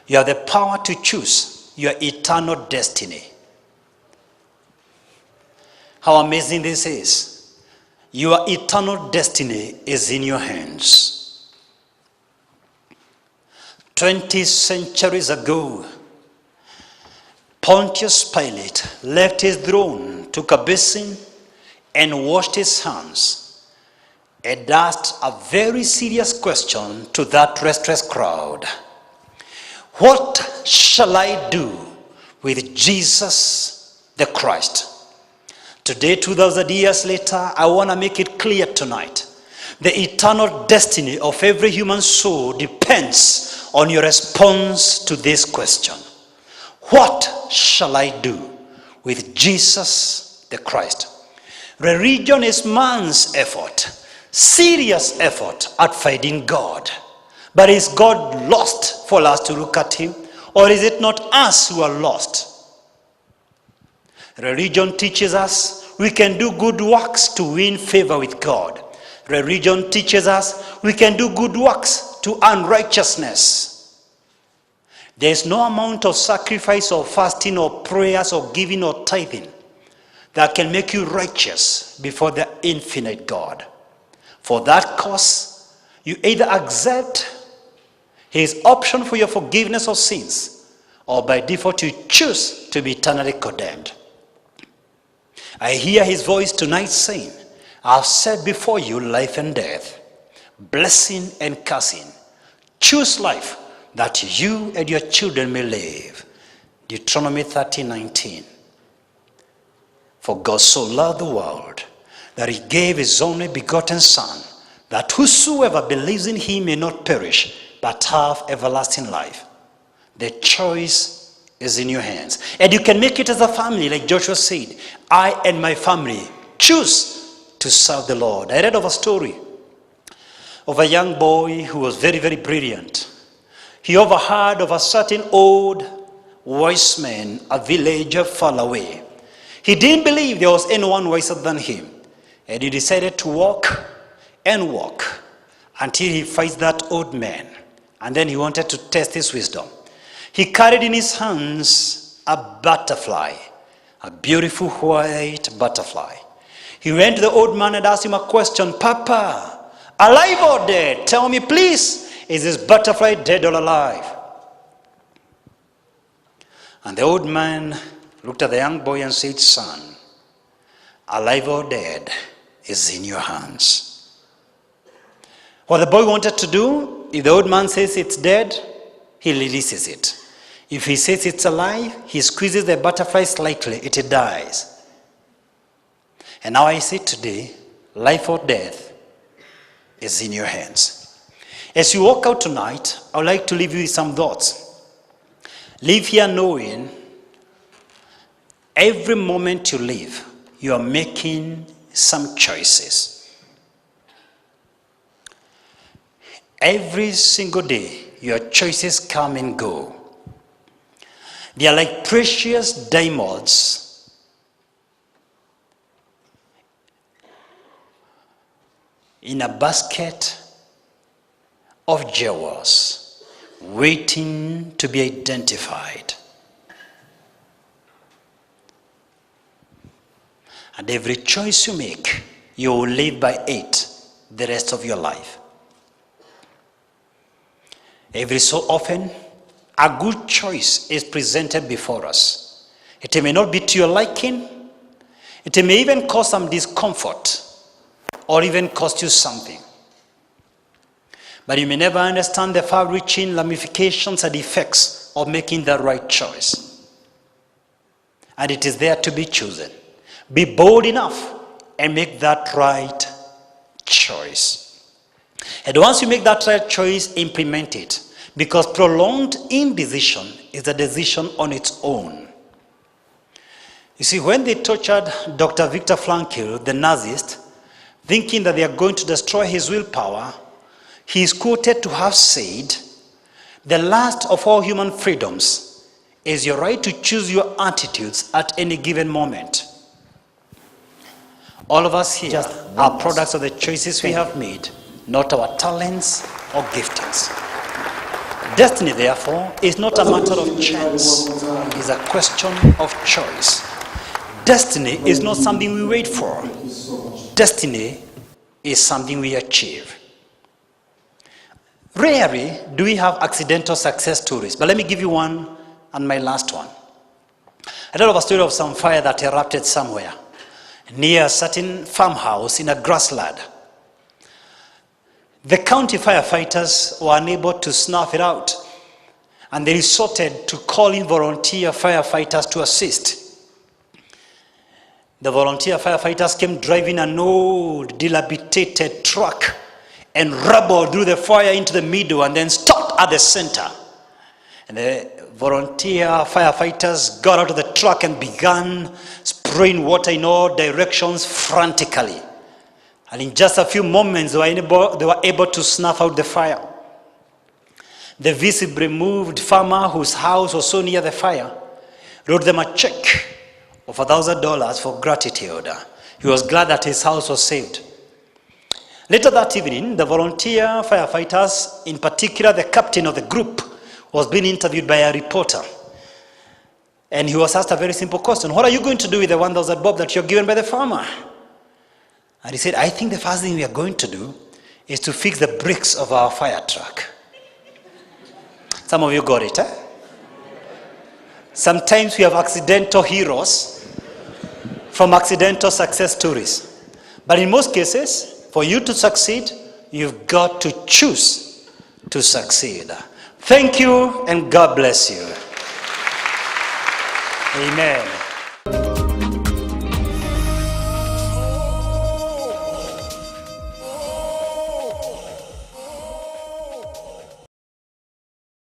You have the power to choose your eternal destiny. How amazing this is. Your eternal destiny is in your hands. 20 centuries ago, Pontius Pilate left his throne, took a basin, and washed his hands, and asked a very serious question to that restless crowd. What shall I do with Jesus the Christ? Today, 2,000 years later, I want to make it clear tonight. The eternal destiny of every human soul depends on your response to this question. What shall I do with Jesus the Christ? Religion is man's effort, serious effort at finding God. But is God lost for us to look at him? Or is it not us who are lost? Religion teaches us we can do good works to win favor with God. Religion teaches us we can do good works to earn righteousness. There is no amount of sacrifice or fasting or prayers or giving or tithing that can make you righteous before the infinite God. For that cause, you either accept his option for your forgiveness of sins, or by default you choose to be eternally condemned. I hear his voice tonight saying, I've set before you life and death, blessing and cursing. Choose life that you and your children may live. Deuteronomy 30:19. For God so loved the world that he gave his only begotten Son, that whosoever believes in him may not perish, but have everlasting life. The choice is in your hands. And you can make it as a family, like Joshua said. I and my family choose to serve the Lord. I read of a story of a young boy who was very, very brilliant. He overheard of a certain old wise man, a villager far away. He didn't believe there was anyone wiser than him. And he decided to walk and walk until he finds that old man. And then he wanted to test his wisdom. He carried in his hands a butterfly, a beautiful white butterfly. He went to the old man and asked him a question. Papa, alive or dead? Tell me, please, is this butterfly dead or alive? And the old man looked at the young boy and said, son, alive or dead is in your hands. What the boy wanted to do, if the old man says it's dead, he releases it. If he says it's alive, he squeezes the butterfly slightly, it dies. And now I say today, life or death is in your hands. As you walk out tonight, I would like to leave you with some thoughts. Leave here knowing every moment you live, you are making some choices. Every single day, your choices come and go. They are like precious diamonds in a basket of jewels, waiting to be identified. And every choice you make, you will live by it the rest of your life. Every so often, a good choice is presented before us. It may not be to your liking. It may even cause some discomfort or even cost you something. But you may never understand the far-reaching ramifications and effects of making the right choice. And it is there to be chosen. Be bold enough and make that right choice. And once you make that right choice, implement it. Because prolonged indecision is a decision on its own. You see, when they tortured Dr. Viktor Frankl, the Nazist, thinking that they are going to destroy his willpower, he is quoted to have said, the last of all human freedoms is your right to choose your attitudes at any given moment. All of us here are products of the choices we have made, not our talents or giftings. Destiny, therefore, is not a matter of chance. It's a question of choice. Destiny is not something we wait for. Destiny is something we achieve. Rarely do we have accidental success stories, but let me give you one, and my last one. I tell of a story of some fire that erupted somewhere near a certain farmhouse in a grassland. The county firefighters were unable to snuff it out, and they resorted to calling volunteer firefighters to assist. The volunteer firefighters came driving an old, dilapidated truck and rubble through the fire into the middle and then stopped at the center. And the volunteer firefighters got out of the truck and began spraying water in all directions frantically. And in just a few moments, they were able to snuff out the fire. The visibly moved farmer whose house was so near the fire wrote them a check of $1,000 for gratitude. He was glad that his house was saved. Later that evening, the volunteer firefighters, in particular the captain of the group, was being interviewed by a reporter. And he was asked a very simple question. What are you going to do with the $1,000 bob that you're given by the farmer? And he said, I think the first thing we are going to do is to fix the brakes of our fire truck. Some of you got it, eh? Sometimes we have accidental heroes from accidental success stories. But in most cases, for you to succeed, you've got to choose to succeed. Thank you, and God bless you. Amen.